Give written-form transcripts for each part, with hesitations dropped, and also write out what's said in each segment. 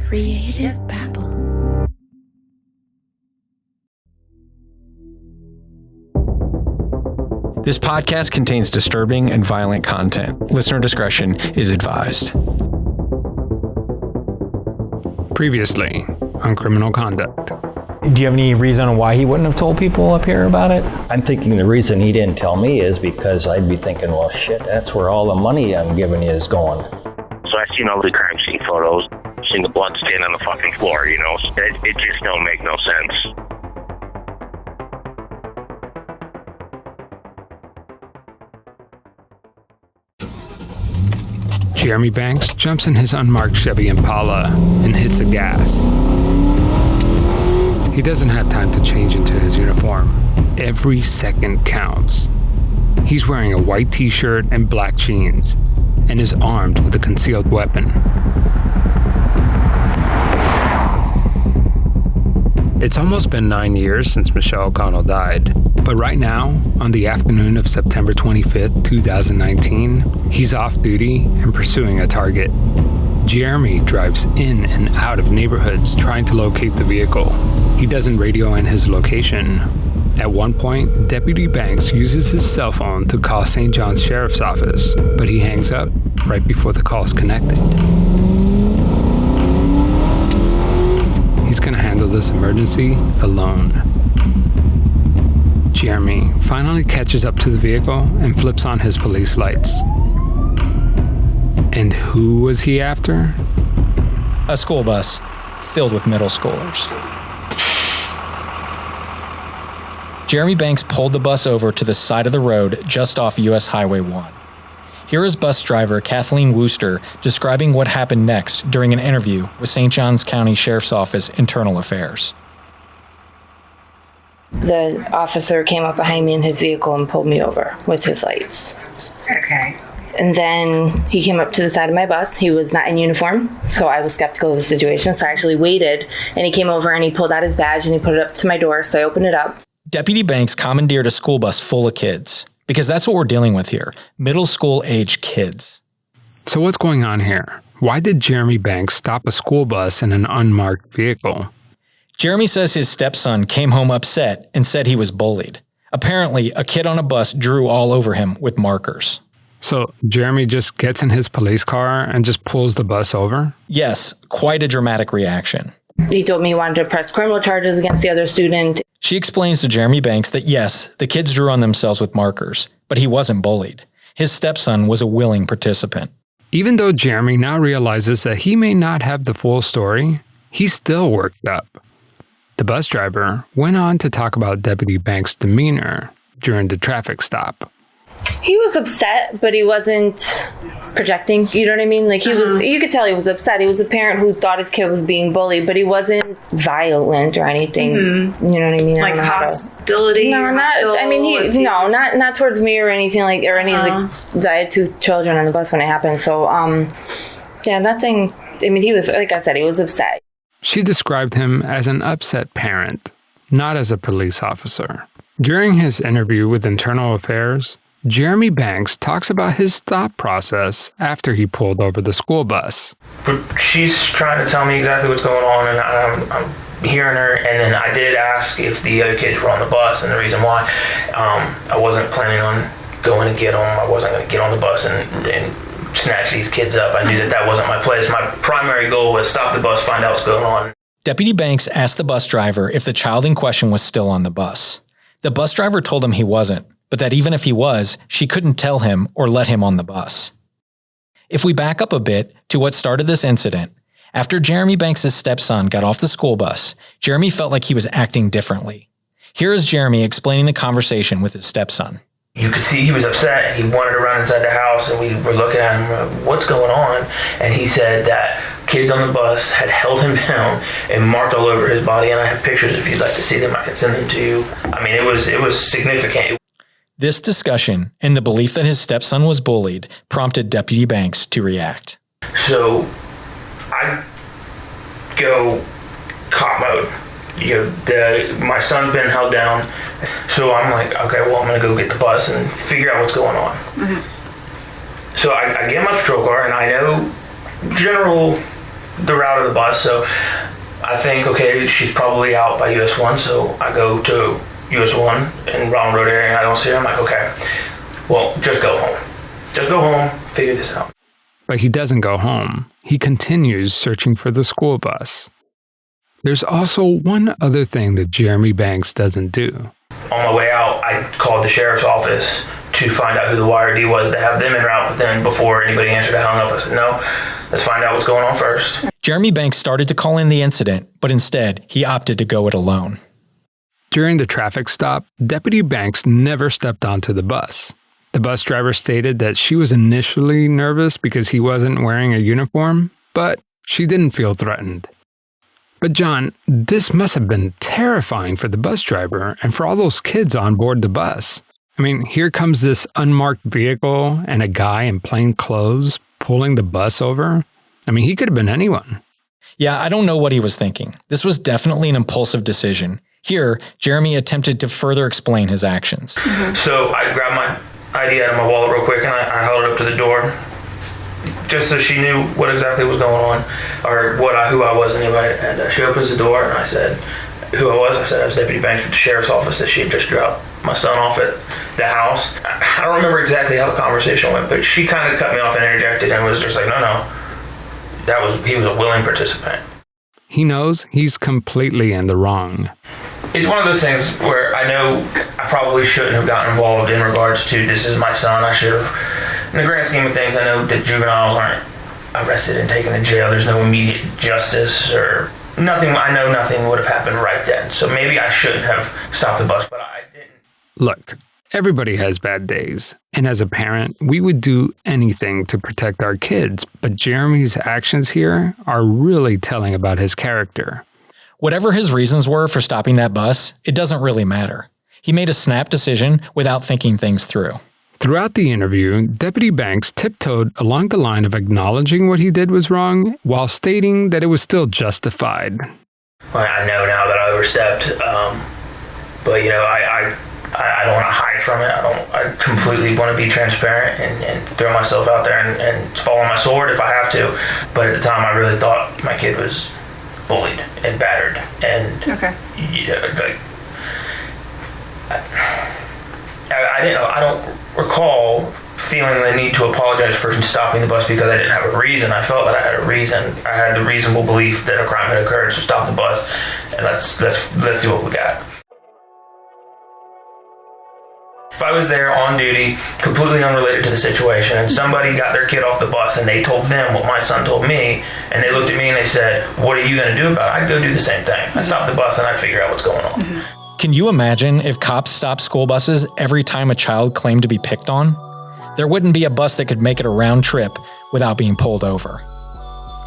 Creative Babble. This podcast contains disturbing and violent content. Listener discretion is advised. Previously on Criminal Conduct. Do you have any reason why he wouldn't have told people up here about it? I'm thinking the reason he didn't tell me is because I'd be thinking, well, shit, that's where all the money I'm giving you is going. So I seen all the crime scene photos, seen the blood stain on the fucking floor, you know? It just don't make no sense. Jeremy Banks jumps in his unmarked Chevy Impala and hits the gas. He doesn't have time to change into his uniform. Every second counts. He's wearing a white t-shirt and black jeans, and is armed with a concealed weapon. It's almost been 9 years since Michelle O'Connell died, but right now, on the afternoon of September 25th, 2019, he's off duty and pursuing a target. Jeremy drives in and out of neighborhoods trying to locate the vehicle. He doesn't radio in his location. At one point, Deputy Banks uses his cell phone to call St. John's Sheriff's Office, but he hangs up right before the call is connected. He's gonna handle this emergency alone. Jeremy finally catches up to the vehicle and flips on his police lights. And who was he after? A school bus filled with middle schoolers. Jeremy Banks pulled the bus over to the side of the road just off US Highway 1. Here is bus driver Kathleen Wooster describing what happened next during an interview with St. Johns County Sheriff's Office Internal Affairs. The officer came up behind me in his vehicle and pulled me over with his lights. Okay. And then he came up to the side of my bus. He was not in uniform, so I was skeptical of the situation. So I actually waited, and he came over and he pulled out his badge and he put it up to my door. So I opened it up. Deputy Banks commandeered a school bus full of kids, because that's what we're dealing with here, middle school age kids. So what's going on here? Why did Jeremy Banks stop a school bus in an unmarked vehicle? Jeremy says his stepson came home upset and said he was bullied. Apparently, a kid on a bus drew all over him with markers. So Jeremy just gets in his police car and just pulls the bus over? Yes, quite a dramatic reaction. He told me he wanted to press criminal charges against the other student. She explains to Jeremy Banks that yes, the kids drew on themselves with markers, but he wasn't bullied. His stepson was a willing participant. Even though Jeremy now realizes that he may not have the full story, he's still worked up. The bus driver went on to talk about Deputy Banks' demeanor during the traffic stop. He was upset, but he wasn't projecting. You know what I mean? Like you could tell he was upset. He was a parent who thought his kid was being bullied, but he wasn't violent or anything. Mm-hmm. You know what I mean? Like hostility? No, not towards me or anything like, or any of the, I had two children on the bus when it happened. So, yeah, nothing. I mean, he was, like I said, he was upset. She described him as an upset parent, not as a police officer. During his interview with Internal Affairs, Jeremy Banks talks about his thought process after he pulled over the school bus. She's trying to tell me exactly what's going on, and I'm hearing her, and then I did ask if the other kids were on the bus, and the reason why I wasn't planning on going to get them. I wasn't going to get on the bus and snatch these kids up. I knew that wasn't my place. My primary goal was stop the bus, find out what's going on. Deputy Banks asked the bus driver if the child in question was still on the bus. The bus driver told him he wasn't, but that even if he was, she couldn't tell him or let him on the bus. If we back up a bit to what started this incident, after Jeremy Banks' stepson got off the school bus, Jeremy felt like he was acting differently. Here is Jeremy explaining the conversation with his stepson. You could see he was upset, and he wandered around inside the house, and we were looking at him, what's going on? And he said that kids on the bus had held him down and marked all over his body, and I have pictures if you'd like to see them. I can send them to you. I mean, it was significant. This discussion and the belief that his stepson was bullied prompted Deputy Banks to react. So I go cop mode. My son's been held down, so I'm like, okay, well, I'm going to go get the bus and figure out what's going on. Mm-hmm. So I get in my patrol car, and I know general the route of the bus. So I think, okay, she's probably out by US 1, so I go to US 1 in Ronald Road area and I don't see her. I'm like, okay, well, just go home. Just go home, figure this out. But he doesn't go home. He continues searching for the school bus. There's also one other thing that Jeremy Banks doesn't do. On my way out, I called the sheriff's office to find out who the YRD was, to have them en route, but then before anybody answered, I hung up. I said, no, let's find out what's going on first. Jeremy Banks started to call in the incident, but instead, he opted to go it alone. During the traffic stop, Deputy Banks never stepped onto the bus. The bus driver stated that she was initially nervous because he wasn't wearing a uniform, but she didn't feel threatened. But John, this must have been terrifying for the bus driver and for all those kids on board the bus. I mean, here comes this unmarked vehicle and a guy in plain clothes pulling the bus over. I mean, he could have been anyone. Yeah, I don't know what he was thinking. This was definitely an impulsive decision. Here, Jeremy attempted to further explain his actions. So I grabbed my ID out of my wallet real quick and I held it up to the door, just so she knew what exactly was going on, or who I was anyway. And she opens the door and I said who I was. I said I was Deputy Banks with the sheriff's office, that she had just dropped my son off at the house. I don't remember exactly how the conversation went, but she kind of cut me off and interjected and was just like, no, he was a willing participant. He knows he's completely in the wrong. It's one of those things where I know I probably shouldn't have gotten involved in regards to, this is my son. I should have, in the grand scheme of things, I know that juveniles aren't arrested and taken to jail. There's no immediate justice or nothing. I know nothing would have happened right then. So maybe I shouldn't have stopped the bus, but I didn't. Look, everybody has bad days. And as a parent, we would do anything to protect our kids. But Jeremy's actions here are really telling about his character. Whatever his reasons were for stopping that bus, it doesn't really matter. He made a snap decision without thinking things through. Throughout the interview, Deputy Banks tiptoed along the line of acknowledging what he did was wrong while stating that it was still justified. Well, I know now that I overstepped, but I don't want to hide from it. I completely want to be transparent and throw myself out there and fall on my sword if I have to. But at the time, I really thought my kid was bullied and battered, and I don't recall feeling the need to apologize for stopping the bus because I didn't have a reason. I felt that I had a reason. I had the reasonable belief that a crime had occurred, so stop the bus and let's see what we got. If I was there on duty, completely unrelated to the situation, and somebody got their kid off the bus and they told them what my son told me, and they looked at me and they said, what are you going to do about it? I'd go do the same thing. I'd stop the bus and I'd figure out what's going on. Can you imagine if cops stopped school buses every time a child claimed to be picked on? There wouldn't be a bus that could make it a round trip without being pulled over.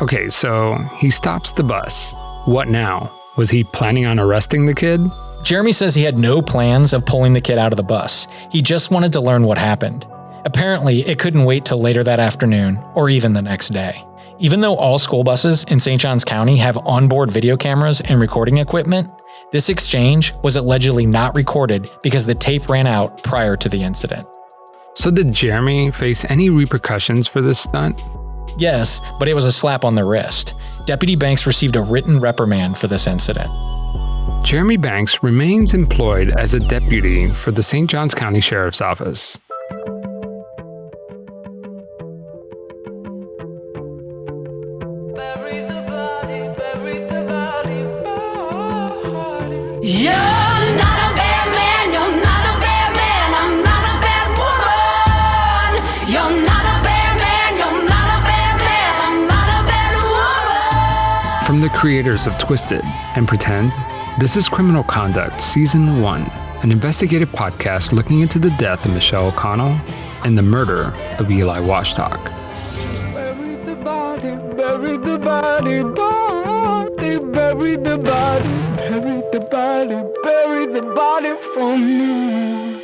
Okay, so he stops the bus. What now? Was he planning on arresting the kid? Jeremy says he had no plans of pulling the kid out of the bus. He just wanted to learn what happened. Apparently, it couldn't wait till later that afternoon or even the next day. Even though all school buses in St. Johns County have onboard video cameras and recording equipment, this exchange was allegedly not recorded because the tape ran out prior to the incident. So did Jeremy face any repercussions for this stunt? Yes, but it was a slap on the wrist. Deputy Banks received a written reprimand for this incident. Jeremy Banks remains employed as a deputy for the St. Johns County Sheriff's Office. From the creators of Twisted and Pretend, this is Criminal Conduct Season 1, an investigative podcast looking into the death of Michelle O'Connell and the murder of Eli Washtock. Bury the body, bury the body, body, bury the body, bury the body, bury the body for me.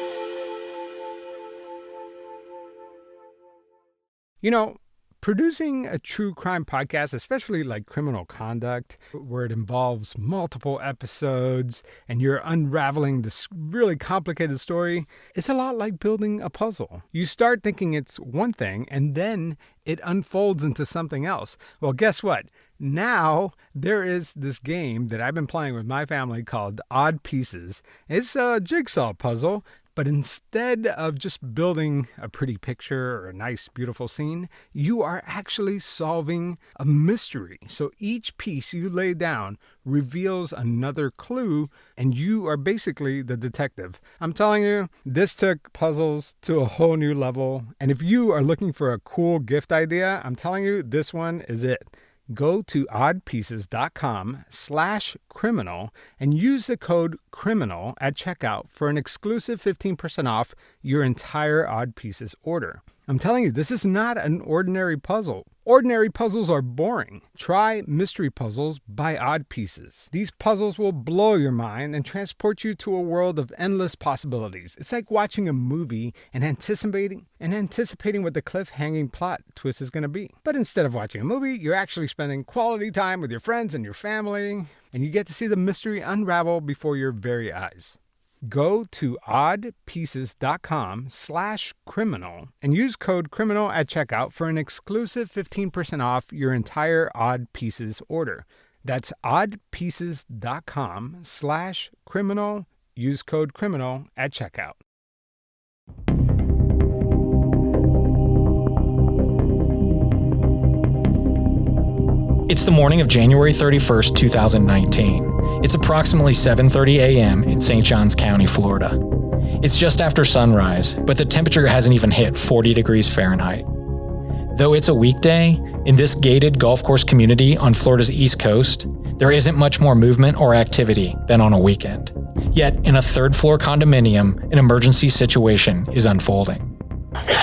You know, producing a true crime podcast, especially like Criminal Conduct, where it involves multiple episodes and you're unraveling this really complicated story, it's a lot like building a puzzle. You start thinking it's one thing and then it unfolds into something else. Well, guess what? Now there is this game that I've been playing with my family called Odd Pieces. It's a jigsaw puzzle, but instead of just building a pretty picture or a nice, beautiful scene, you are actually solving a mystery. So each piece you lay down reveals another clue, and you are basically the detective. I'm telling you, this took puzzles to a whole new level. And if you are looking for a cool gift idea, I'm telling you, this one is it. Go to oddpieces.com/criminal and use the code CRIMINAL at checkout for an exclusive 15% off your entire Odd Pieces order. I'm telling you, this is not an ordinary puzzle. Ordinary puzzles are boring. Try Mystery Puzzles by Odd Pieces. These puzzles will blow your mind and transport you to a world of endless possibilities. It's like watching a movie and anticipating what the cliffhanging plot twist is going to be. But instead of watching a movie, you're actually spending quality time with your friends and your family, and you get to see the mystery unravel before your very eyes. Go to oddpieces.com/criminal and use code CRIMINAL at checkout for an exclusive 15% off your entire Odd Pieces order. That's oddpieces.com/criminal. Use code CRIMINAL at checkout. It's the morning of January 31st, 2019. It's approximately 7:30 a.m. in St. Johns County, Florida. It's just after sunrise, but the temperature hasn't even hit 40 degrees Fahrenheit. Though it's a weekday, in this gated golf course community on Florida's East Coast, there isn't much more movement or activity than on a weekend. Yet, in a third-floor condominium, an emergency situation is unfolding.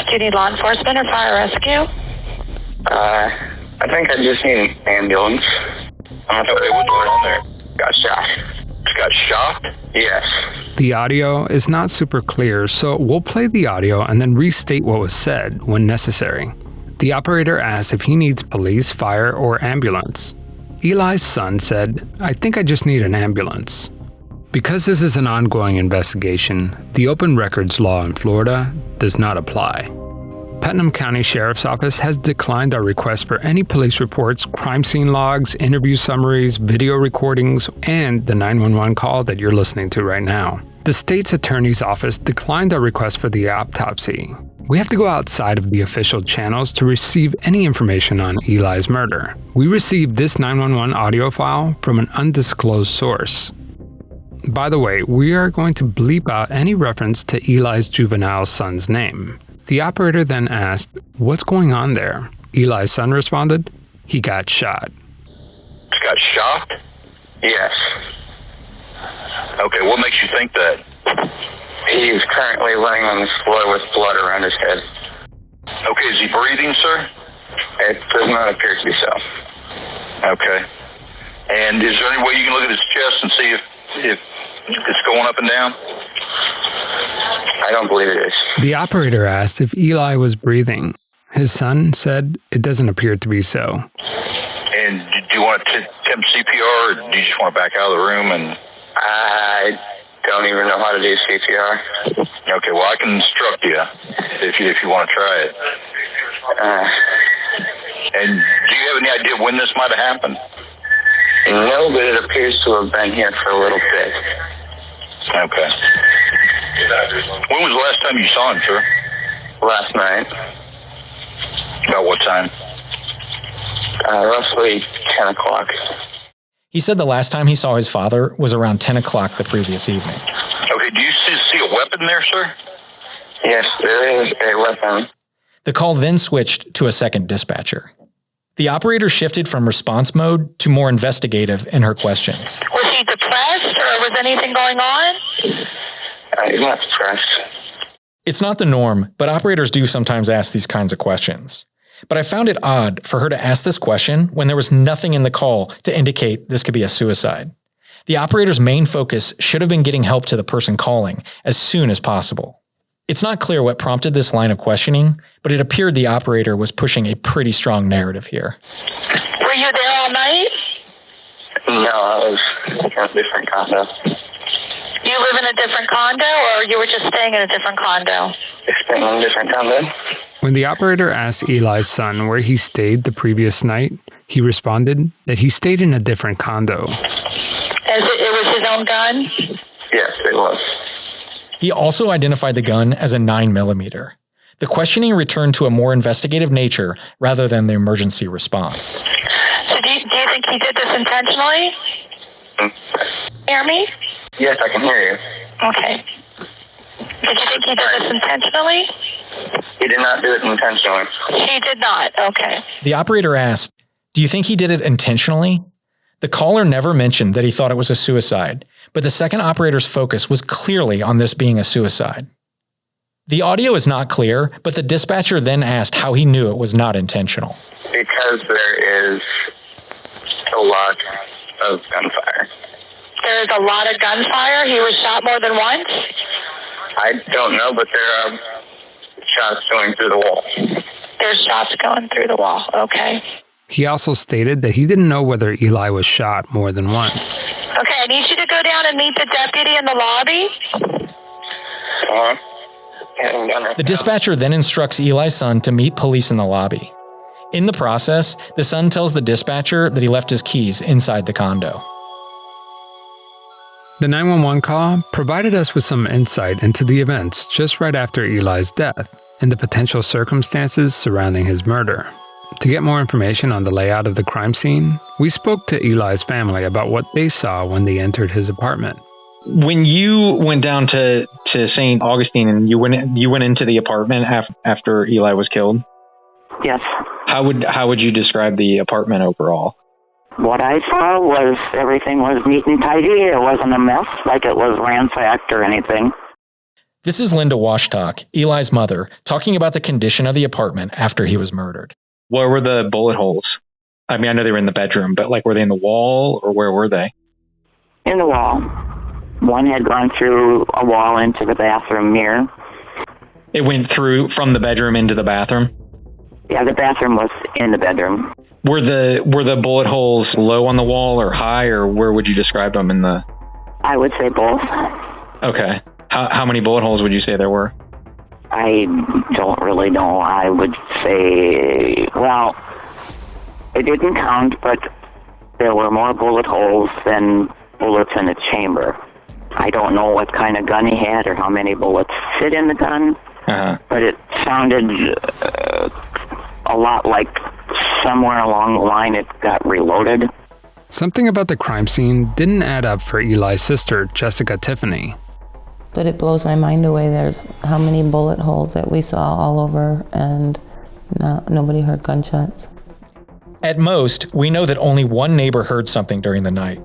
Do you need law enforcement or fire rescue? I think I just need an ambulance. Okay, what's going on there? Got shot. Got shot? Yes. The audio is not super clear, so we'll play the audio and then restate what was said when necessary. The operator asked if he needs police, fire, or ambulance. Eli's son said, "I think I just need an ambulance." Because this is an ongoing investigation, the open records law in Florida does not apply. Putnam County Sheriff's Office has declined our request for any police reports, crime scene logs, interview summaries, video recordings, and the 911 call that you're listening to right now. The state's attorney's office declined our request for the autopsy. We have to go outside of the official channels to receive any information on Eli's murder. We received this 911 audio file from an undisclosed source. By the way, we are going to bleep out any reference to Eli's juvenile son's name. The operator then asked, "What's going on there?" Eli's son responded, "He got shot." Got shot? Yes. Okay, what makes you think that? He's currently laying on the floor with blood around his head. Okay, is he breathing, sir? It does not appear to be so. Okay. And is there any way you can look at his chest and see if it's going up and down? I don't believe it is. The operator asked if Eli was breathing. His son said it doesn't appear to be so. And do you want to attempt CPR, or do you just want to back out of the room? And I don't even know how to do CPR. Okay, well, I can instruct you if you want to try it. And do you have any idea when this might have happened? No, but it appears to have been here for a little bit. Okay. When was the last time you saw him, sir? Last night. About what time? Roughly 10 o'clock. He said the last time he saw his father was around 10 o'clock the previous evening. Okay, do you see a weapon there, sir? Yes, there is a weapon. The call then switched to a second dispatcher. The operator shifted from response mode to more investigative in her questions. Was he depressed or was anything going on? He's not depressed. It's not the norm, but operators do sometimes ask these kinds of questions. But I found it odd for her to ask this question when there was nothing in the call to indicate this could be a suicide. The operator's main focus should have been getting help to the person calling as soon as possible. It's not clear what prompted this line of questioning, but it appeared the operator was pushing a pretty strong narrative here. Were you there all night? No, I was in a different condo. You live in a different condo, or you were just staying in a different condo? Staying in a different condo. When the operator asked Eli's son where he stayed the previous night, he responded that he stayed in a different condo. It was his own gun? Yes, it was. He also identified the gun as a 9mm. The questioning returned to a more investigative nature rather than the emergency response. So do you think he did this intentionally? Hear me? Yes, I can hear you. Okay. Did you think he did this intentionally? He did not do it intentionally. He did not. Okay. The operator asked, "Do you think he did it intentionally?" The caller never mentioned that he thought it was a suicide, but the second operator's focus was clearly on this being a suicide. The audio is not clear, but the dispatcher then asked how he knew it was not intentional. Because there is a lot of gunfire. There is a lot of gunfire? He was shot more than once? I don't know, but there are shots going through the wall. There's shots going through the wall. Okay. He also stated that he didn't know whether Eli was shot more than once. Okay, I need you to go down and meet the deputy in the lobby. The dispatcher then instructs Eli's son to meet police in the lobby. In the process, the son tells the dispatcher that he left his keys inside the condo. The 911 call provided us with some insight into the events just right after Eli's death and the potential circumstances surrounding his murder. To get more information on the layout of the crime scene, we spoke to Eli's family about what they saw when they entered his apartment. When you went down to St. Augustine and you went into the apartment after Eli was killed? Yes. How would you describe the apartment overall? What I saw was everything was neat and tidy. It wasn't a mess, like it was ransacked or anything. This is Linda Washtock, Eli's mother, talking about the condition of the apartment after he was murdered. Where were the bullet holes? I mean, I know they were in the bedroom, but were they in the wall or where were they? In the wall. One had gone through a wall into the bathroom mirror. It went through from the bedroom into the bathroom? Yeah, the bathroom was in the bedroom. Were the bullet holes low on the wall or high, or where would you describe them in the... I would say both. Okay. How many bullet holes would you say there were? I don't really know. I would say, well, it didn't count, but there were more bullet holes than bullets in a chamber. I don't know what kind of gun he had or how many bullets fit in the gun, but it sounded a lot like somewhere along the line it got reloaded. Something about the crime scene didn't add up for Eli's sister, Jessica Tiffany. But it blows my mind away. There's how many bullet holes that we saw all over, and nobody heard gunshots. At most, we know that only one neighbor heard something during the night.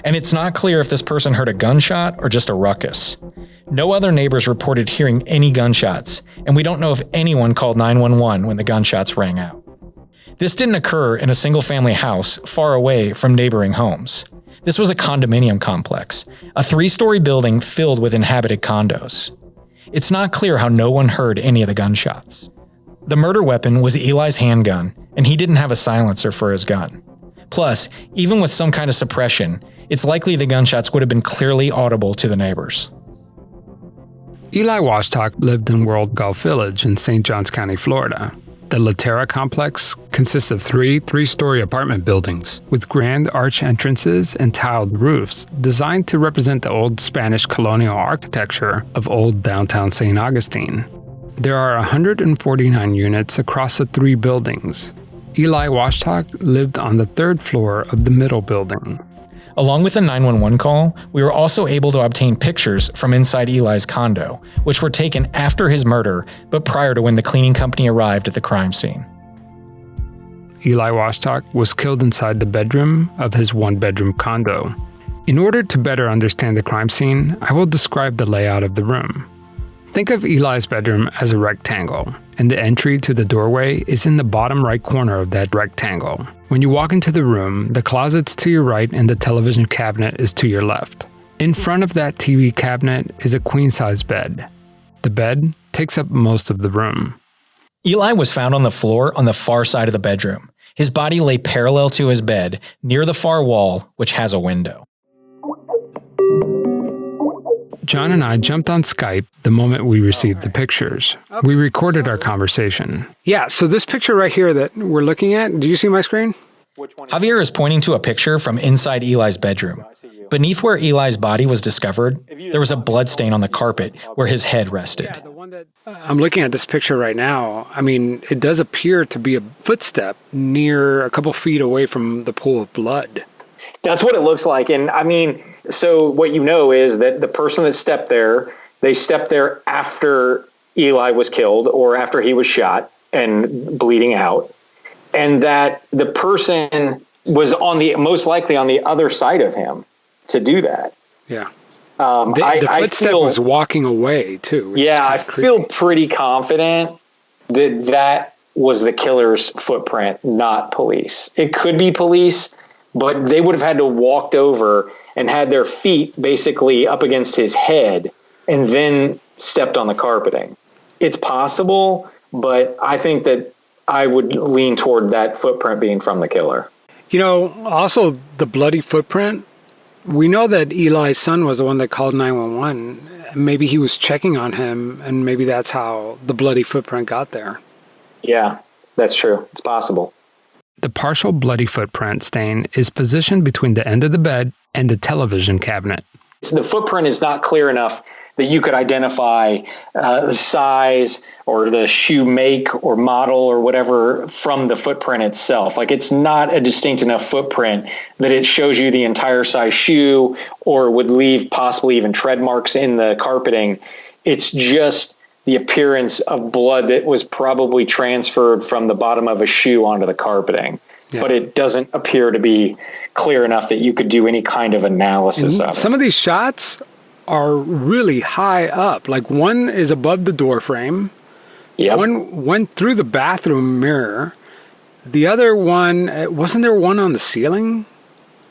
And it's not clear if this person heard a gunshot or just a ruckus. No other neighbors reported hearing any gunshots, and we don't know if anyone called 911 when the gunshots rang out. This didn't occur in a single-family house far away from neighboring homes. This was a condominium complex, a 3-story building filled with inhabited condos. It's not clear how no one heard any of the gunshots. The murder weapon was Eli's handgun, and he didn't have a silencer for his gun. Plus, even with some kind of suppression, it's likely the gunshots would have been clearly audible to the neighbors. Eli Washtock lived in World Gulf Village in St. Johns County, Florida. The La Terra complex consists of 3 story apartment buildings with grand arch entrances and tiled roofs designed to represent the old Spanish colonial architecture of old downtown St. Augustine. There are 149 units across the 3 buildings. Eli Washtock lived on the 3rd floor of the middle building. Along with a 911 call, we were also able to obtain pictures from inside Eli's condo, which were taken after his murder, but prior to when the cleaning company arrived at the crime scene. Eli Washtock was killed inside the bedroom of his 1-bedroom condo. In order to better understand the crime scene, I will describe the layout of the room. Think of Eli's bedroom as a rectangle, and the entry to the doorway is in the bottom right corner of that rectangle. When you walk into the room, the closet's to your right and the television cabinet is to your left. In front of that TV cabinet is a queen-size bed. The bed, takes up most of the room. Eli was found on the floor on the far side of the bedroom. His body lay parallel to his bed, near the far wall, which has a window. John and I jumped on Skype the moment we received the pictures. We recorded our conversation. Yeah, so this picture right here that we're looking at, do you see my screen? Javier is pointing to a picture from inside Eli's bedroom. Beneath where Eli's body was discovered, there was a blood stain on the carpet where his head rested. I'm looking at this picture right now. I mean, it does appear to be a footstep near a couple feet away from the pool of blood. That's what it looks like. And I mean, so what you know is that the person that stepped there, they stepped there after Eli was killed or after he was shot and bleeding out. And that the person was most likely on the other side of him to do that. Yeah. The footstep was walking away too. Yeah, I feel pretty confident that was the killer's footprint, not police. It could be police, but they would have had to walked over and had their feet basically up against his head and then stepped on the carpeting. It's possible, but I think that I would lean toward that footprint being from the killer. You know, also the bloody footprint, we know that Eli's son was the one that called 911. Maybe he was checking on him, and maybe that's how the bloody footprint got there. Yeah, that's true. It's possible. The partial bloody footprint stain is positioned between the end of the bed and the television cabinet. So the footprint is not clear enough that you could identify the size or the shoe make or model or whatever from the footprint itself. Like, it's not a distinct enough footprint that it shows you the entire size shoe or would leave possibly even tread marks in the carpeting. It's just the appearance of blood that was probably transferred from the bottom of a shoe onto the carpeting. Yeah. But it doesn't appear to be clear enough that you could do any kind of analysis of it. Some of these shots are really high up. Like, one is above the door frame. Yep. One went through the bathroom mirror. The other one, wasn't there one on the ceiling?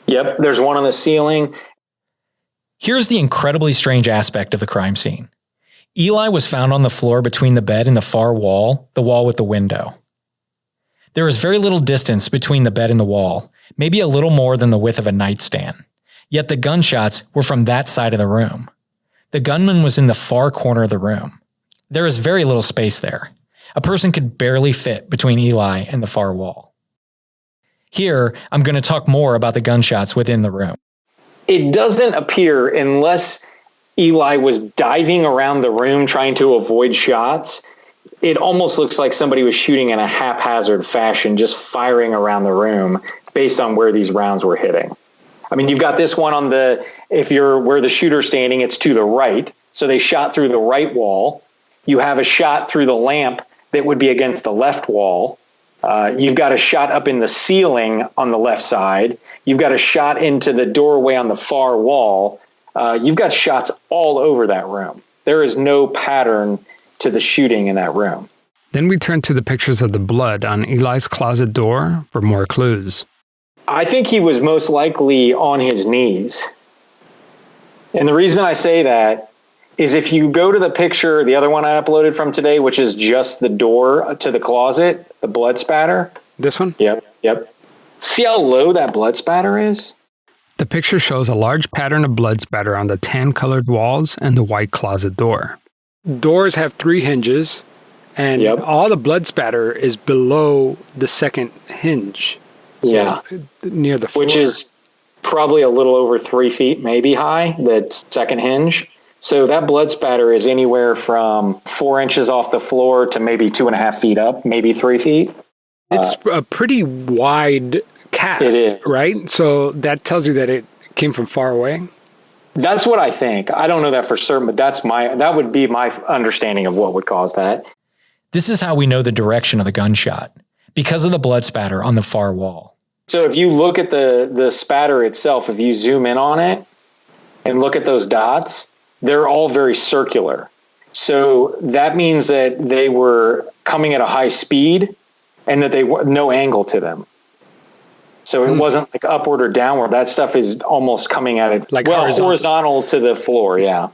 Yep, there's one on the ceiling. Here's the incredibly strange aspect of the crime scene. Eli was found on the floor between the bed and the far wall, the wall with the window. There is very little distance between the bed and the wall, maybe a little more than the width of a nightstand. Yet the gunshots were from that side of the room. The gunman was in the far corner of the room. There is very little space there. A person could barely fit between Eli and the far wall. Here, I'm going to talk more about the gunshots within the room. It doesn't appear, unless Eli was diving around the room trying to avoid shots, it almost looks like somebody was shooting in a haphazard fashion, just firing around the room based on where these rounds were hitting. I mean, you've got this one on if you're where the shooter's standing, it's to the right. So they shot through the right wall. You have a shot through the lamp that would be against the left wall. You've got a shot up in the ceiling on the left side. You've got a shot into the doorway on the far wall. You've got shots all over that room. There is no pattern to the shooting in that room. Then we turn to the pictures of the blood on Eli's closet door for more clues. I think he was most likely on his knees. And the reason I say that is if you go to the picture, the other one I uploaded from today, which is just the door to the closet, the blood spatter. This one? Yep. See how low that blood spatter is? The picture shows a large pattern of blood spatter on the tan-colored walls and the white closet door. Doors have 3 hinges, and all the blood spatter is below the second hinge. So near the floor. Which is probably a little over 3 feet, maybe high, that second hinge. So that blood spatter is anywhere from 4 inches off the floor to maybe 2.5 feet up, maybe 3 feet. It's a pretty wide cast, right? So that tells you that it came from far away. That's what I think. I don't know that for certain, but that would be my understanding of what would cause that. This is how we know the direction of the gunshot, because of the blood spatter on the far wall. So if you look at the spatter itself, if you zoom in on it and look at those dots, they're all very circular. So that means that they were coming at a high speed and that they were no angle to them. So it wasn't like upward or downward. That stuff is almost coming at it like horizontal to the floor. Yeah.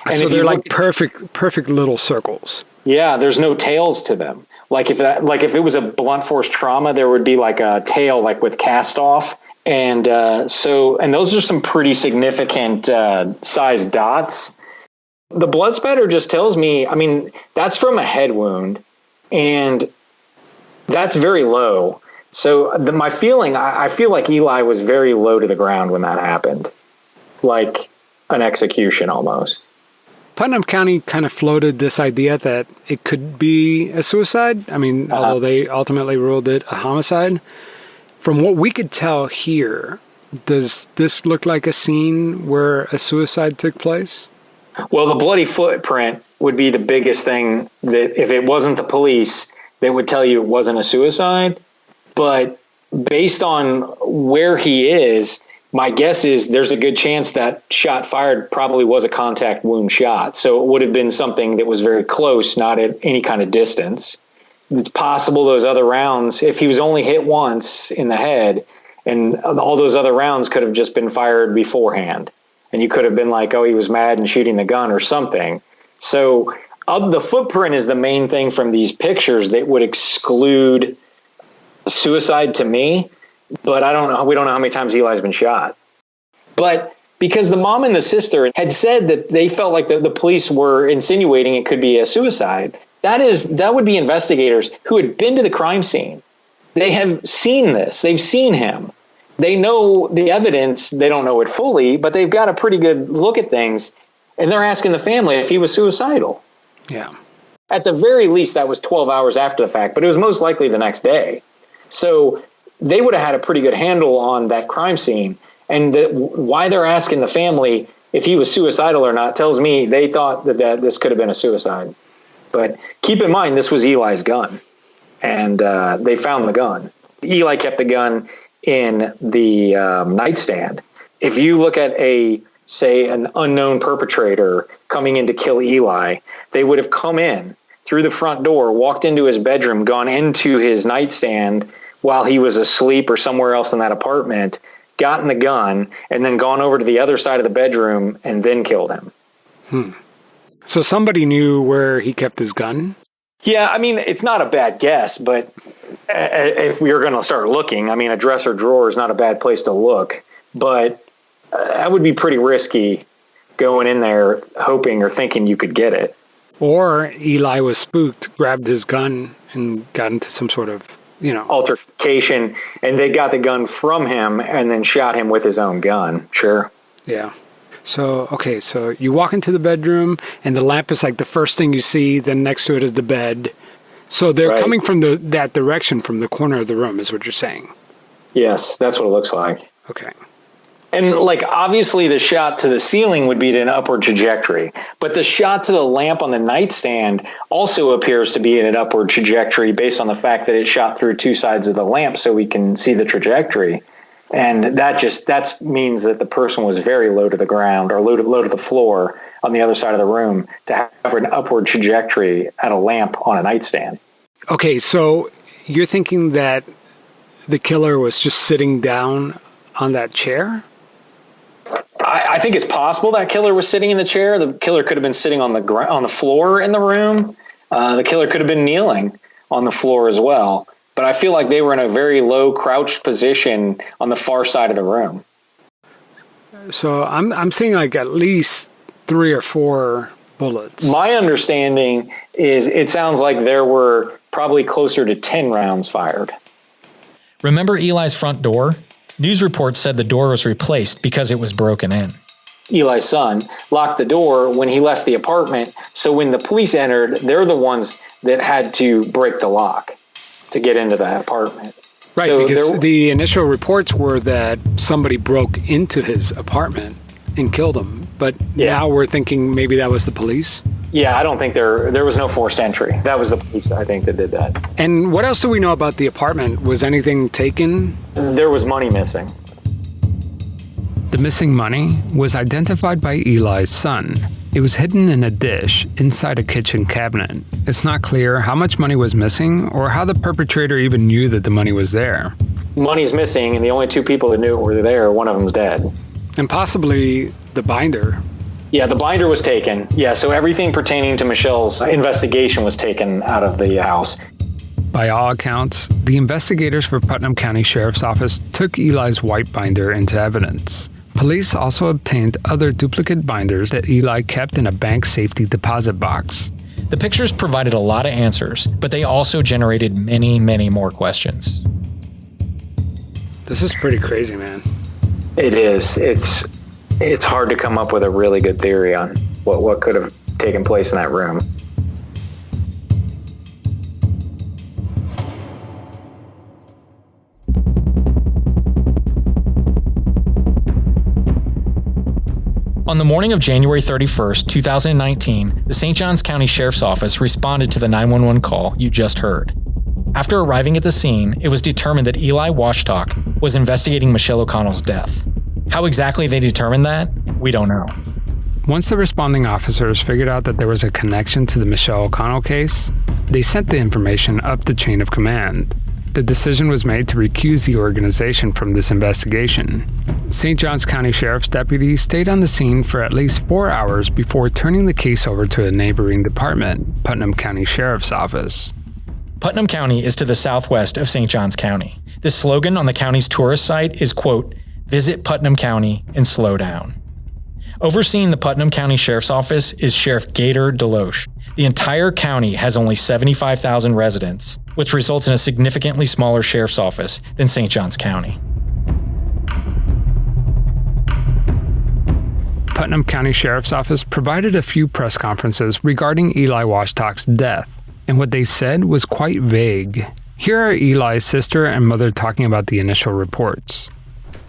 And so if they're you like look- perfect little circles. Yeah, there's no tails to them. Like if it was a blunt force trauma, there would be like a tail, like with cast off. And and those are some pretty significant size dots. The blood spatter just tells me, I mean, that's from a head wound, and that's very low. So my feeling, I feel like Eli was very low to the ground when that happened, like an execution almost. Putnam County kind of floated this idea that it could be a suicide. I mean, although they ultimately ruled it a homicide. From what we could tell here, does this look like a scene where a suicide took place? Well, the bloody footprint would be the biggest thing that if it wasn't the police, they would tell you it wasn't a suicide. But based on where he is, my guess is there's a good chance that shot fired probably was a contact wound shot. So it would have been something that was very close, not at any kind of distance. It's possible those other rounds, if he was only hit once in the head, and all those other rounds could have just been fired beforehand. And you could have been like, oh, he was mad and shooting the gun or something. So the footprint is the main thing from these pictures that would exclude suicide to me. But I don't know. We don't know how many times Eli's been shot. But because the mom and the sister had said that they felt like the police were insinuating it could be a suicide, that would be investigators who had been to the crime scene. They have seen this. They've seen him. They know the evidence. They don't know it fully, but they've got a pretty good look at things. And they're asking the family if he was suicidal. Yeah. At the very least, that was 12 hours after the fact, but it was most likely the next day. So they would have had a pretty good handle on that crime scene. And why they're asking the family if he was suicidal or not tells me they thought that this could have been a suicide. But keep in mind, this was Eli's gun, and they found the gun. Eli kept the gun in the nightstand. If you look at say an unknown perpetrator coming in to kill Eli, they would have come in through the front door, walked into his bedroom, gone into his nightstand while he was asleep or somewhere else in that apartment, gotten the gun, and then gone over to the other side of the bedroom and then killed him. So somebody knew where he kept his gun? Yeah, I mean, it's not a bad guess, but if we were going to start looking, I mean, a dresser drawer is not a bad place to look, but that would be pretty risky going in there hoping or thinking you could get it. Or Eli was spooked, grabbed his gun, and got into some sort of, altercation, and they got the gun from him and then shot him with his own gun. Sure. Yeah. So you walk into the bedroom, and the lamp is like the first thing you see. Then next to it is the bed. So they're coming from that direction, from the corner of the room, is what you're saying. Yes, that's what it looks like. Okay. And obviously the shot to the ceiling would be at an upward trajectory, but the shot to the lamp on the nightstand also appears to be in an upward trajectory based on the fact that it shot through two sides of the lamp so we can see the trajectory. And that means that the person was very low to the ground or low to the floor on the other side of the room to have an upward trajectory at a lamp on a nightstand. Okay, so you're thinking that the killer was just sitting down on that chair? I think it's possible that killer was sitting in the chair. The killer could have been sitting on the floor in the room. The killer could have been kneeling on the floor as well. But I feel like they were in a very low crouched position on the far side of the room. So I'm seeing at least 3 or 4 bullets. My understanding is it sounds like there were probably closer to 10 rounds fired. Remember Eli's front door? News reports said the door was replaced because it was broken in. Eli's son locked the door when he left the apartment, so when the police entered, they're the ones that had to break the lock to get into that apartment. Right, so because the initial reports were that somebody broke into his apartment and killed him, but now we're thinking maybe that was the police? Yeah, I don't think there was no forced entry. That was the police, I think, that did that. And what else do we know about the apartment? Was anything taken? There was money missing. The missing money was identified by Eli's son. It was hidden in a dish inside a kitchen cabinet. It's not clear how much money was missing or how the perpetrator even knew that the money was there. Money's missing, and the only 2 people that knew it were there, one of them's dead. And possibly the binder. Yeah, the binder was taken. Yeah, so everything pertaining to Michelle's investigation was taken out of the house. By all accounts, the investigators for Putnam County Sheriff's Office took Eli's white binder into evidence. Police also obtained other duplicate binders that Eli kept in a bank safety deposit box. The pictures provided a lot of answers, but they also generated many, many more questions. This is pretty crazy, man. It is. It's hard to come up with a really good theory on what could have taken place in that room. On the morning of January 31st, 2019, the St. Johns County Sheriff's Office responded to the 911 call you just heard. After arriving at the scene, it was determined that Eli Washtock was investigating Michelle O'Connell's death. How exactly they determined that, we don't know. Once the responding officers figured out that there was a connection to the Michelle O'Connell case, they sent the information up the chain of command. The decision was made to recuse the organization from this investigation. St. Johns County Sheriff's deputies stayed on the scene for at least 4 hours before turning the case over to a neighboring department, Putnam County Sheriff's Office. Putnam County is to the southwest of St. Johns County. The slogan on the county's tourist site is, quote, "Visit Putnam County and slow down." Overseeing the Putnam County Sheriff's Office is Sheriff Gator Deloche. The entire county has only 75,000 residents, which results in a significantly smaller sheriff's office than St. Johns County. Putnam County Sheriff's Office provided a few press conferences regarding Eli Washtock's death, and what they said was quite vague. Here are Eli's sister and mother talking about the initial reports.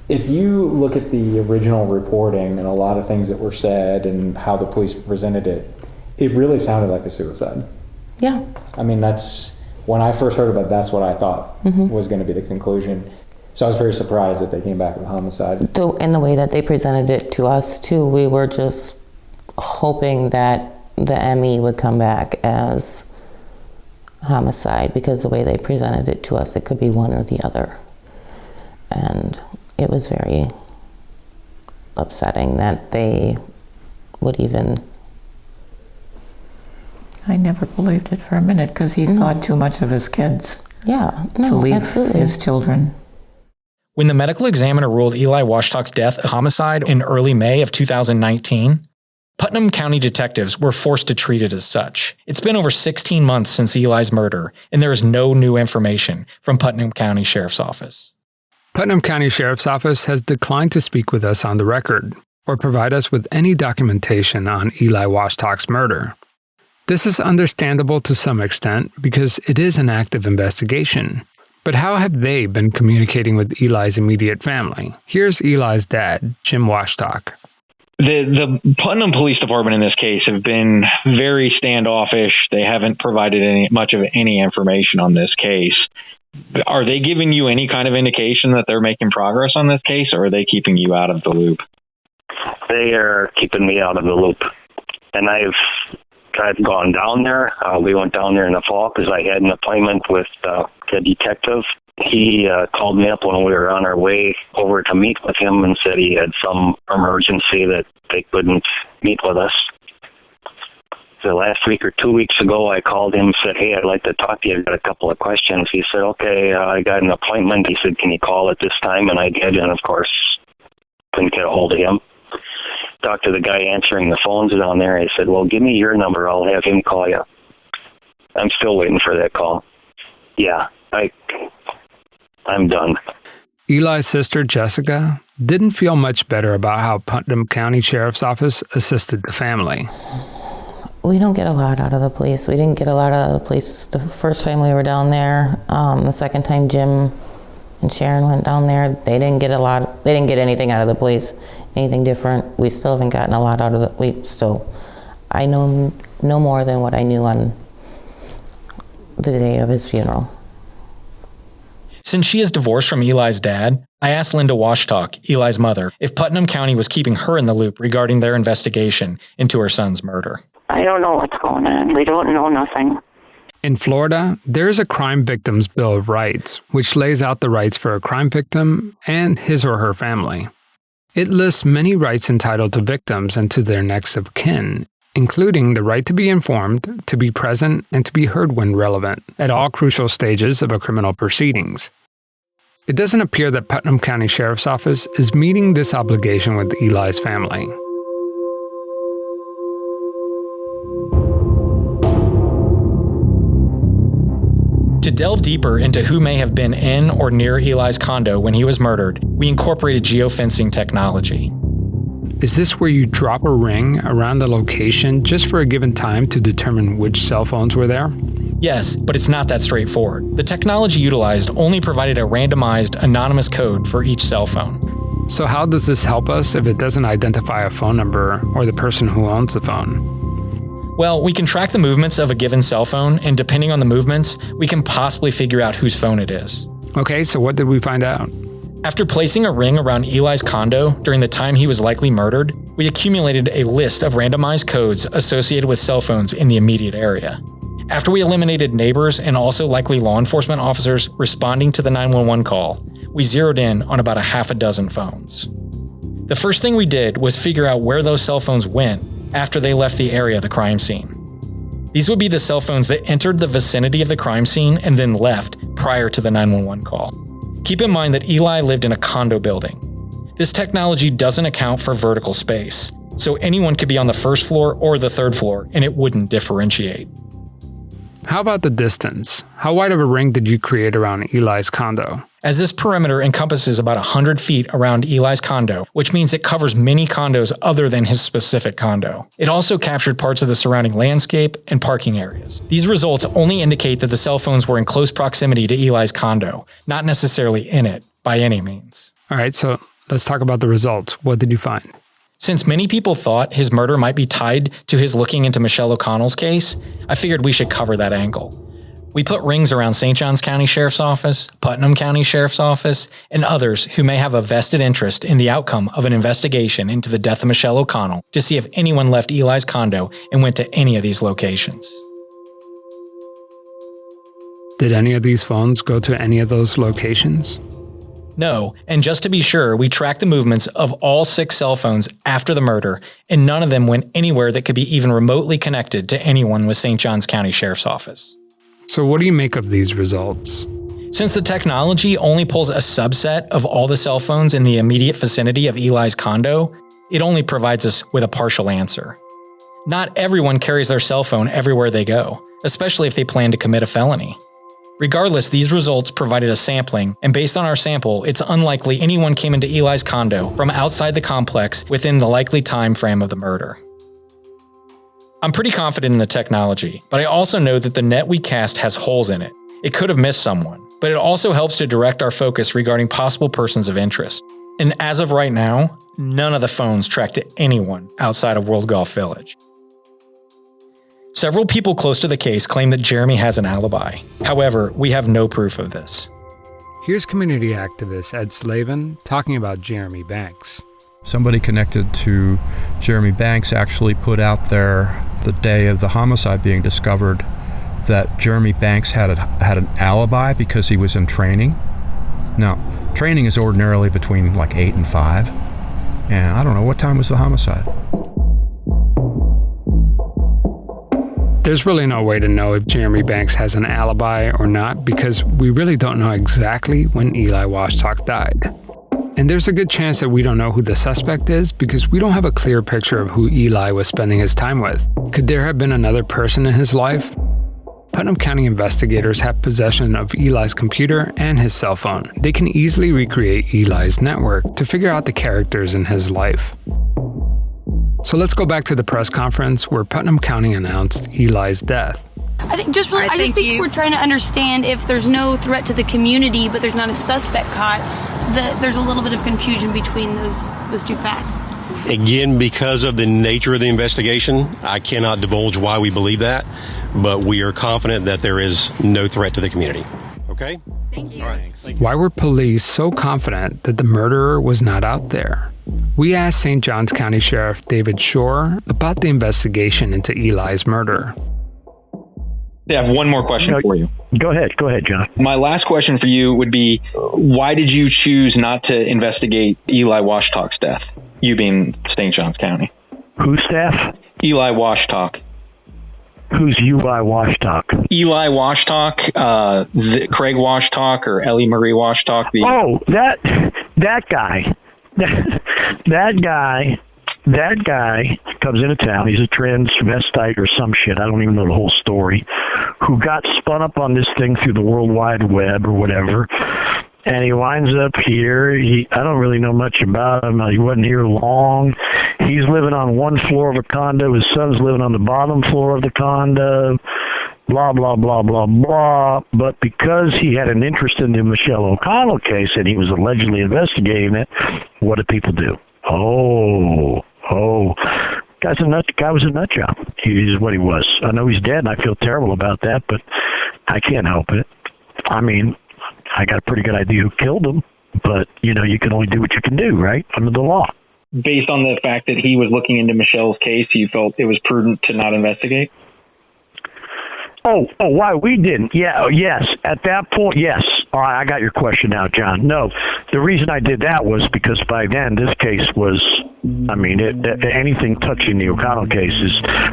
If you look at the original reporting and a lot of things that were said and how the police presented it, it really sounded like a suicide. Yeah. I mean, that's, when I first heard about it, that's what I thought was going to be the conclusion. So I was very surprised that they came back with homicide. And the way that they presented it to us too, we were just hoping that the ME would come back as homicide, because the way they presented it to us, it could be one or the other. And it was very upsetting that they would even... I never believed it for a minute, because he thought too much of his kids. Yeah, to leave his children. When the medical examiner ruled Eli Washtock's death a homicide in early May of 2019, Putnam County detectives were forced to treat it as such. It's been over 16 months since Eli's murder, and there is no new information from Putnam County Sheriff's Office. Putnam County Sheriff's Office has declined to speak with us on the record or provide us with any documentation on Eli Washtock's murder. This is understandable to some extent because it is an active investigation. But how have they been communicating with Eli's immediate family? Here's Eli's dad, Jim Washtock. The Putnam Police Department in this case have been very standoffish. They haven't provided much of any information on this case. Are they giving you any kind of indication that they're making progress on this case, or are they keeping you out of the loop? They are keeping me out of the loop. And I've gone down there. We went down there in the fall because I had an appointment with the detective. He called me up when we were on our way over to meet with him and said he had some emergency that they couldn't meet with us. So last week or 2 weeks ago, I called him and said, "Hey, I'd like to talk to you. I've got a couple of questions." He said, "Okay, I got an appointment." He said, "Can you call at this time?" And I did, and of course, couldn't get a hold of him. Talked to the guy answering the phones down there. He said, "Well, give me your number. I'll have him call you." I'm still waiting for that call. Yeah, I'm done. Eli's sister, Jessica, didn't feel much better about how Putnam County Sheriff's Office assisted the family. We don't get a lot out of the police. We didn't get a lot out of the police the first time we were down there. The second time Jim and Sharon went down there, they didn't get anything out of the police, anything different. We still haven't gotten a lot out of I know no more than what I knew on the day of his funeral. Since she is divorced from Eli's dad, I asked Linda Washtock, Eli's mother, if Putnam County was keeping her in the loop regarding their investigation into her son's murder. I don't know what's going on. We don't know nothing. In Florida, there is a Crime Victims Bill of Rights, which lays out the rights for a crime victim and his or her family. It lists many rights entitled to victims and to their next of kin, including the right to be informed, to be present, and to be heard when relevant, at all crucial stages of a criminal proceedings. It doesn't appear that Putnam County Sheriff's Office is meeting this obligation with Eli's family. To delve deeper into who may have been in or near Eli's condo when he was murdered, we incorporated geofencing technology. Is this where you drop a ring around the location just for a given time to determine which cell phones were there? Yes, but it's not that straightforward. The technology utilized only provided a randomized, anonymous code for each cell phone. So how does this help us if it doesn't identify a phone number or the person who owns the phone? Well, we can track the movements of a given cell phone, and depending on the movements, we can possibly figure out whose phone it is. Okay, so what did we find out? After placing a ring around Eli's condo during the time he was likely murdered, we accumulated a list of randomized codes associated with cell phones in the immediate area. After we eliminated neighbors and also likely law enforcement officers responding to the 911 call, we zeroed in on about a half a dozen phones. The first thing we did was figure out where those cell phones went after they left the area of the crime scene. These would be the cell phones that entered the vicinity of the crime scene and then left prior to the 911 call. Keep in mind that Eli lived in a condo building. This technology doesn't account for vertical space, so anyone could be on the first floor or the third floor and it wouldn't differentiate. How about the distance? How wide of a ring did you create around Eli's condo? As this perimeter encompasses about 100 feet around Eli's condo, which means it covers many condos other than his specific condo. It also captured parts of the surrounding landscape and parking areas. These results only indicate that the cell phones were in close proximity to Eli's condo, not necessarily in it by any means. All right, so let's talk about the results. What did you find? Since many people thought his murder might be tied to his looking into Michelle O'Connell's case, I figured we should cover that angle. We put rings around St. Johns County Sheriff's Office, Putnam County Sheriff's Office, and others who may have a vested interest in the outcome of an investigation into the death of Michelle O'Connell to see if anyone left Eli's condo and went to any of these locations. Did any of these phones go to any of those locations? No, and just to be sure, we tracked the movements of all 6 cell phones after the murder, and none of them went anywhere that could be even remotely connected to anyone with St. Johns County Sheriff's Office. So what do you make of these results? Since the technology only pulls a subset of all the cell phones in the immediate vicinity of Eli's condo, it only provides us with a partial answer. Not everyone carries their cell phone everywhere they go, especially if they plan to commit a felony. Regardless, these results provided a sampling, and based on our sample, it's unlikely anyone came into Eli's condo from outside the complex within the likely time frame of the murder. I'm pretty confident in the technology, but I also know that the net we cast has holes in it. It could have missed someone, but it also helps to direct our focus regarding possible persons of interest. And as of right now, none of the phones track to anyone outside of World Golf Village. Several people close to the case claim that Jeremy has an alibi. However, we have no proof of this. Here's community activist Ed Slavin talking about Jeremy Banks. Somebody connected to Jeremy Banks actually put out there the day of the homicide being discovered that Jeremy Banks had an alibi because he was in training. Now, training is ordinarily between like 8 and 5. And I don't know, what time was the homicide? There's really no way to know if Jeremy Banks has an alibi or not because we really don't know exactly when Eli Washtock died. And there's a good chance that we don't know who the suspect is because we don't have a clear picture of who Eli was spending his time with. Could there have been another person in his life? Putnam County investigators have possession of Eli's computer and his cell phone. They can easily recreate Eli's network to figure out the characters in his life. So let's go back to the press conference where Putnam County announced Eli's death. I just think we're trying to understand if there's no threat to the community, but there's not a suspect caught, that there's a little bit of confusion between those two facts. Again, because of the nature of the investigation, I cannot divulge why we believe that, but we are confident that there is no threat to the community. Okay? Thank you. All right. Why were police so confident that the murderer was not out there? We asked St. Johns County Sheriff David Shore about the investigation into Eli's murder. I have one more question for you. Go ahead, John. My last question for you would be, why did you choose not to investigate Eli Washtock's death? You being St. Johns County. Whose death? Eli Washtock. Who's Eli Washtock? Eli Washtock, Craig Washtock, or Ellie Marie Washtock. That guy. That guy comes into town. He's a transvestite or some shit. I don't even know the whole story. Who got spun up on this thing through the World Wide Web or whatever. And he winds up here. I don't really know much about him. He wasn't here long. He's living on one floor of a condo. His son's living on the bottom floor of the condo. Blah, blah, blah, blah, blah. But because he had an interest in the Michelle O'Connell case and he was allegedly investigating it, what did people do? Oh. Guy was a nut job. He's what he was. I know he's dead, and I feel terrible about that, but I can't help it. I mean, I got a pretty good idea who killed him, but, you can only do what you can do, right, under the law. Based on the fact that he was looking into Michelle's case, you felt it was prudent to not investigate? Oh, why we didn't? Yeah, yes. At that point, yes. All right, I got your question now, John. No, the reason I did that was because by then this case was, anything touching the O'Connell case is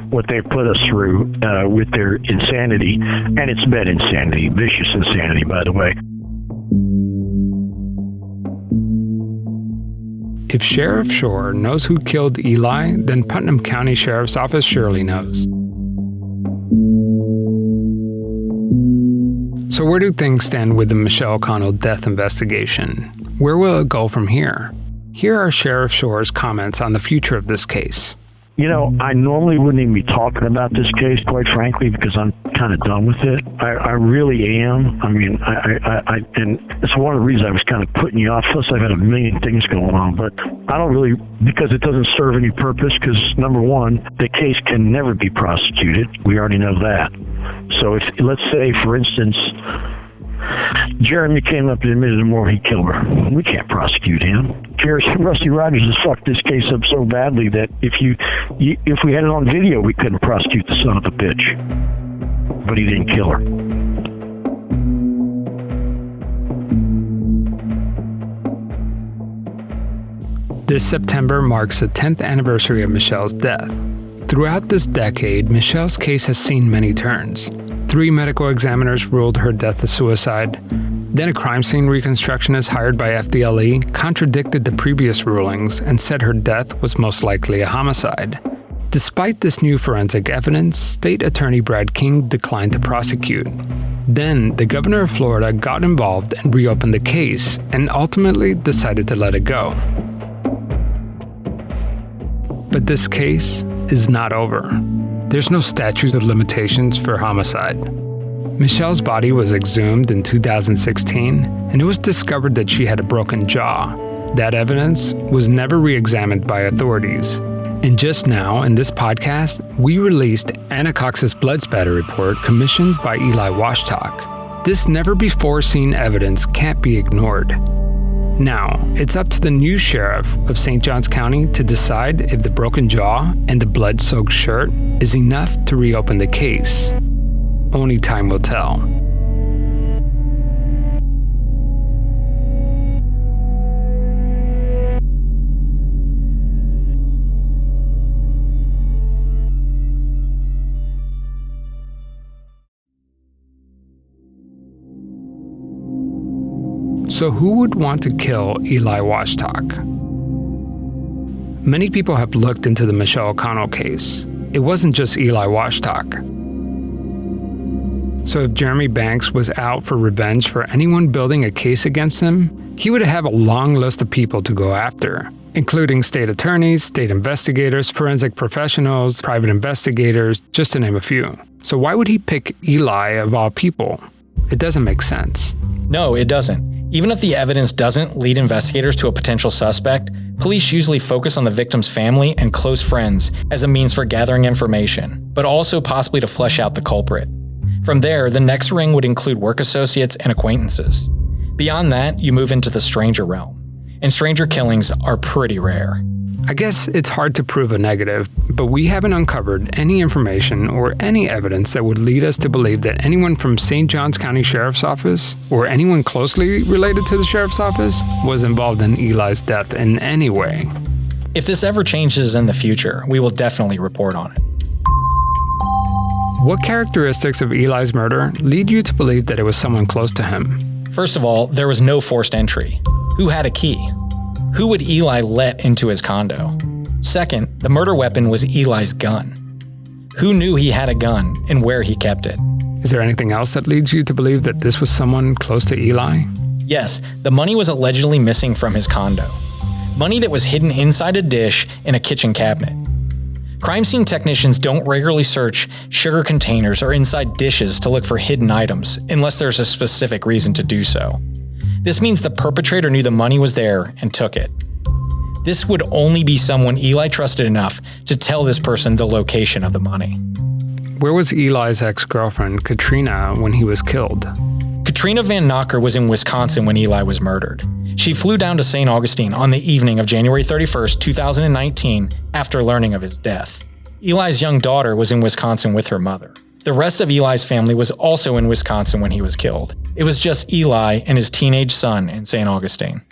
what they put us through with their insanity. And it's been insanity, vicious insanity, by the way. If Sheriff Shore knows who killed Eli, then Putnam County Sheriff's Office surely knows. So where do things stand with the Michelle O'Connell death investigation? Where will it go from here? Here are Sheriff Shore's comments on the future of this case. I normally wouldn't even be talking about this case, quite frankly, because I'm kind of done with it. I really am. I mean, and it's one of the reasons I was kind of putting you off. Plus, I've had a million things going on, but I don't really, because it doesn't serve any purpose, because number one, the case can never be prosecuted. We already know that. So if, let's say, for instance, Jeremy came up and admitted more he killed her. We can't prosecute him. Rusty Rogers has fucked this case up so badly that if we had it on video, we couldn't prosecute the son of a bitch. But he didn't kill her. This September marks the 10th anniversary of Michelle's death. Throughout this decade, Michelle's case has seen many turns. 3 medical examiners ruled her death a suicide. Then a crime scene reconstructionist hired by FDLE contradicted the previous rulings and said her death was most likely a homicide. Despite this new forensic evidence, State Attorney Brad King declined to prosecute. Then, the governor of Florida got involved and reopened the case, and ultimately decided to let it go. But this case is not over. There's no statute of limitations for homicide. Michelle's body was exhumed in 2016, and it was discovered that she had a broken jaw. That evidence was never re-examined by authorities. And just now, in this podcast, we released Anna Cox's blood spatter report commissioned by Eli Washtock. This never-before-seen evidence can't be ignored. Now, it's up to the new sheriff of St. Johns County to decide if the broken jaw and the blood-soaked shirt is enough to reopen the case. Only time will tell. So who would want to kill Eli Washtock? Many people have looked into the Michelle O'Connell case. It wasn't just Eli Washtock. So if Jeremy Banks was out for revenge for anyone building a case against him, he would have a long list of people to go after, including state attorneys, state investigators, forensic professionals, private investigators, just to name a few. So why would he pick Eli of all people? It doesn't make sense. No, it doesn't. Even if the evidence doesn't lead investigators to a potential suspect, police usually focus on the victim's family and close friends as a means for gathering information, but also possibly to flesh out the culprit. From there, the next ring would include work associates and acquaintances. Beyond that, you move into the stranger realm, and stranger killings are pretty rare. I guess it's hard to prove a negative, but we haven't uncovered any information or any evidence that would lead us to believe that anyone from St. Johns County Sheriff's Office or anyone closely related to the Sheriff's Office was involved in Eli's death in any way. If this ever changes in the future, we will definitely report on it. What characteristics of Eli's murder lead you to believe that it was someone close to him? First of all, there was no forced entry. Who had a key? Who would Eli let into his condo? Second, the murder weapon was Eli's gun. Who knew he had a gun and where he kept it? Is there anything else that leads you to believe that this was someone close to Eli? Yes, the money was allegedly missing from his condo. Money that was hidden inside a dish in a kitchen cabinet. Crime scene technicians don't regularly search sugar containers or inside dishes to look for hidden items unless there's a specific reason to do so. This means the perpetrator knew the money was there and took it. This would only be someone Eli trusted enough to tell this person the location of the money. Where was Eli's ex-girlfriend, Katrina, when he was killed? Katrina Van Knocker was in Wisconsin when Eli was murdered. She flew down to St. Augustine on the evening of January 31st, 2019, after learning of his death. Eli's young daughter was in Wisconsin with her mother. The rest of Eli's family was also in Wisconsin when he was killed. It was just Eli and his teenage son in St. Augustine.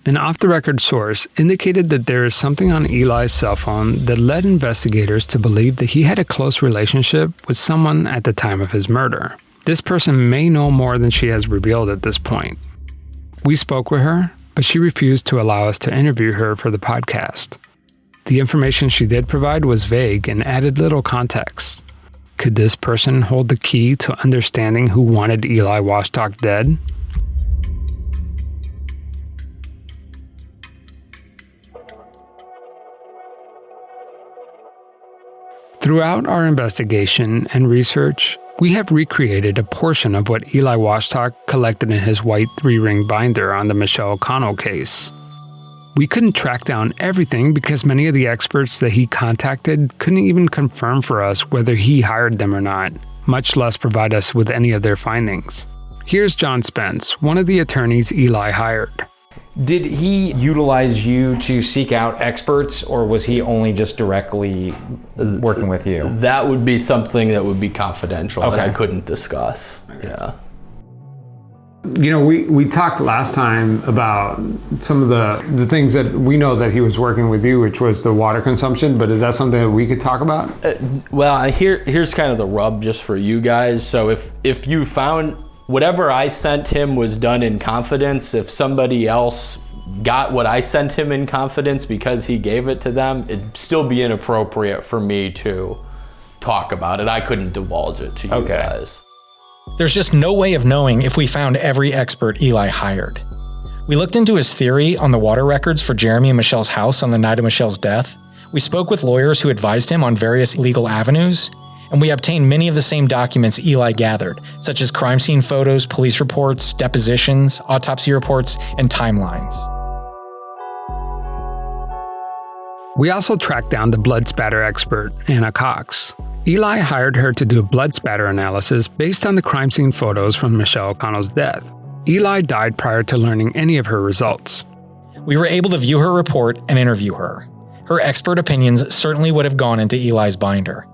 An off-the-record source indicated that there is something on Eli's cell phone that led investigators to believe that he had a close relationship with someone at the time of his murder. This person may know more than she has revealed at this point. We spoke with her, but she refused to allow us to interview her for the podcast. The information she did provide was vague and added little context. Could this person hold the key to understanding who wanted Eli Washtock dead? Throughout our investigation and research, we have recreated a portion of what Eli Washtock collected in his white 3-ring binder on the Michelle O'Connell case. We couldn't track down everything because many of the experts that he contacted couldn't even confirm for us whether he hired them or not, much less provide us with any of their findings. Here's John Spence, one of the attorneys Eli hired. Did he utilize you to seek out experts, or was he only just directly working with you? That would be something that would be confidential Okay. that I couldn't discuss. Yeah. You know, we talked last time about some of the things that we know that he was working with you, which was the water consumption, but is that something that we could talk about? Well, here's kind of the rub just for you guys. So if you found whatever I sent him was done in confidence, if somebody else got what I sent him in confidence because he gave it to them, it'd still be inappropriate for me to talk about it. I couldn't divulge it to you guys. There's just no way of knowing if we found every expert Eli hired. We looked into his theory on the water records for Jeremy and Michelle's house on the night of Michelle's death. We spoke with lawyers who advised him on various legal avenues, and we obtained many of the same documents Eli gathered, such as crime scene photos, police reports, depositions, autopsy reports, and timelines. We also tracked down the blood spatter expert, Anna Cox. Eli hired her to do a blood spatter analysis based on the crime scene photos from Michelle O'Connell's death. Eli died prior to learning any of her results. We were able to view her report and interview her. Her expert opinions certainly would have gone into Eli's binder.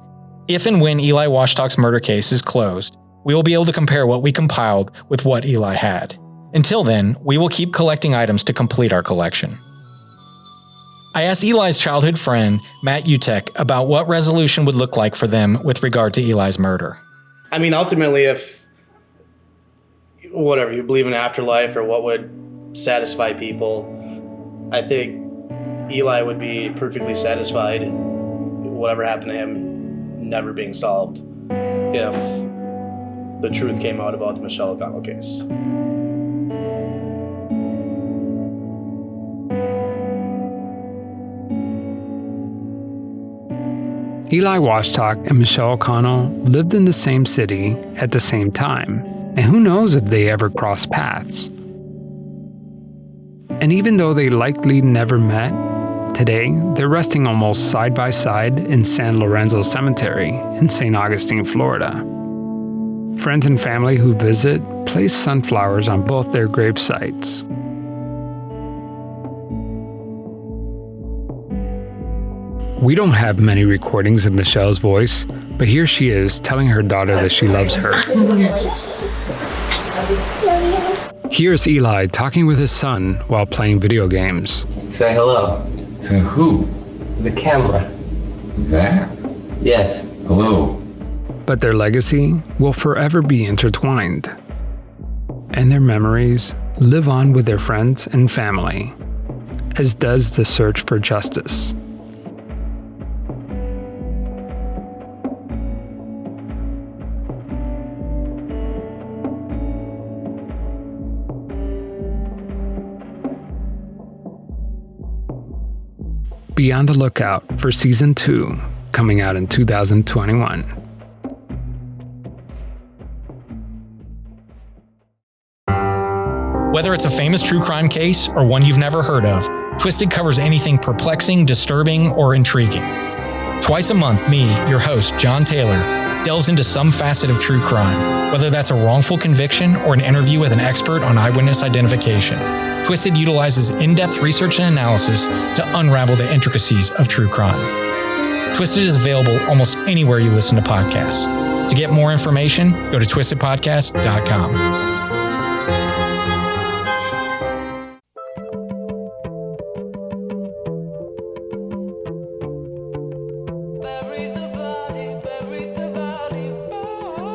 If and when Eli Washtock's murder case is closed, we will be able to compare what we compiled with what Eli had. Until then, we will keep collecting items to complete our collection. I asked Eli's childhood friend, Matt Utek, about what resolution would look like for them with regard to Eli's murder. I mean, ultimately, if whatever you believe in afterlife or what would satisfy people, I think Eli would be perfectly satisfied, whatever happened to him never being solved, if the truth came out about the Michelle O'Connell case. Eli Washtock and Michelle O'Connell lived in the same city at the same time, and who knows if they ever crossed paths. And even though they likely never met, today they're resting almost side by side in San Lorenzo Cemetery in St. Augustine, Florida. Friends and family who visit place sunflowers on both their grave sites. We don't have many recordings of Michelle's voice, but here she is telling her daughter that she loves her. Here's Eli talking with his son while playing video games. Say hello. To who? The camera. That? Yes. Hello. But their legacy will forever be intertwined. And their memories live on with their friends and family, as does the search for justice. Be on the lookout for Season 2, coming out in 2021. Whether it's a famous true crime case or one you've never heard of, Twisted covers anything perplexing, disturbing, or intriguing. Twice a month, me, your host, John Taylor, delves into some facet of true crime, whether that's a wrongful conviction or an interview with an expert on eyewitness identification. Twisted utilizes in-depth research and analysis to unravel the intricacies of true crime. Twisted is available almost anywhere you listen to podcasts. To get more information, go to twistedpodcast.com.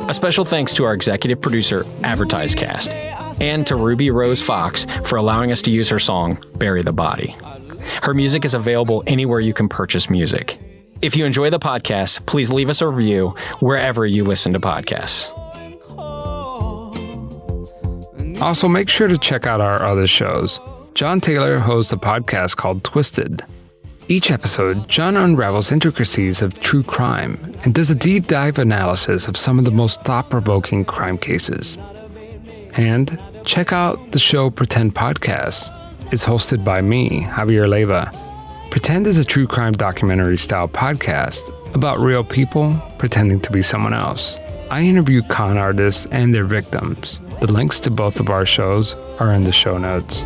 A special thanks to our executive producer, AdvertiseCast, and to Ruby Rose Fox for allowing us to use her song, Bury the Body. Her music is available anywhere you can purchase music. If you enjoy the podcast, please leave us a review wherever you listen to podcasts. Also, make sure to check out our other shows. John Taylor hosts a podcast called Twisted. Each episode, John unravels intricacies of true crime and does a deep dive analysis of some of the most thought-provoking crime cases. And check out the show Pretend Podcast. It's hosted by me, Javier Leiva. Pretend is a true crime documentary-style podcast about real people pretending to be someone else. I interview con artists and their victims. The links to both of our shows are in the show notes.